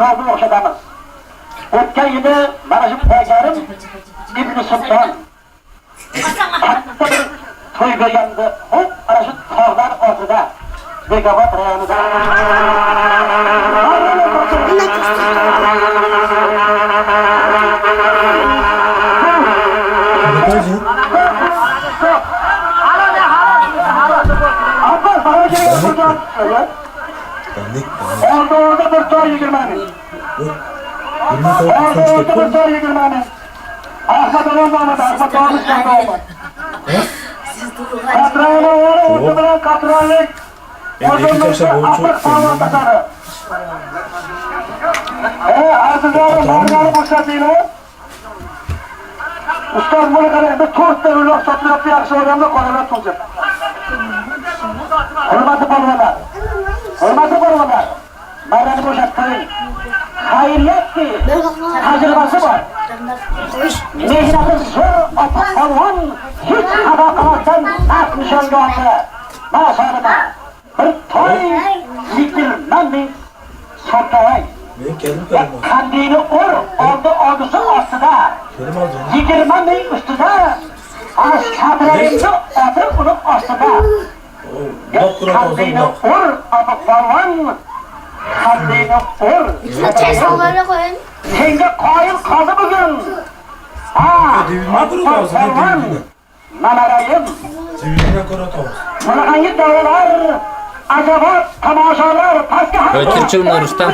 Sırasını okşadamız. O'tgan yili mana shu paygarim İbn Sulton katta bir to'y bergandi. Hop, ana shu tog'lar ortida Bekobod rayonida. Abbas bana geliyor buradan. Orada bir toy yigirmani. Orada bir toy yigirmani. Ahmet olmadı, Ahmet olmuşken olmadı. Katranlı oğlu bilen katranlık. Atık sağlam katarı. Azizlerim, margalı boşatıyla. Ustaz bunu kadar bir tost devriyle satılıp bir akşam odamda konular tutacak. Hürmetli balvalar. Hürmetli balvalar. Margalı boşattırın. Hayriyet ki tecrübesi var. Mihneti zor atık balvan hiç tabakalardan atmış olgası. Maşallah. Bir toy yıkılmam mi? Sortayay. Kandini ordusu aslında. Yıkılmam mi üstüne? Az kabrayımda atıp onu aslında. Kandini atık balvan. Kandini Senge koyun kaldı bugün. Balvan. Namarayım. Bunun dağlar, acaba tamaşalar, paska Türkçe bunlar usta.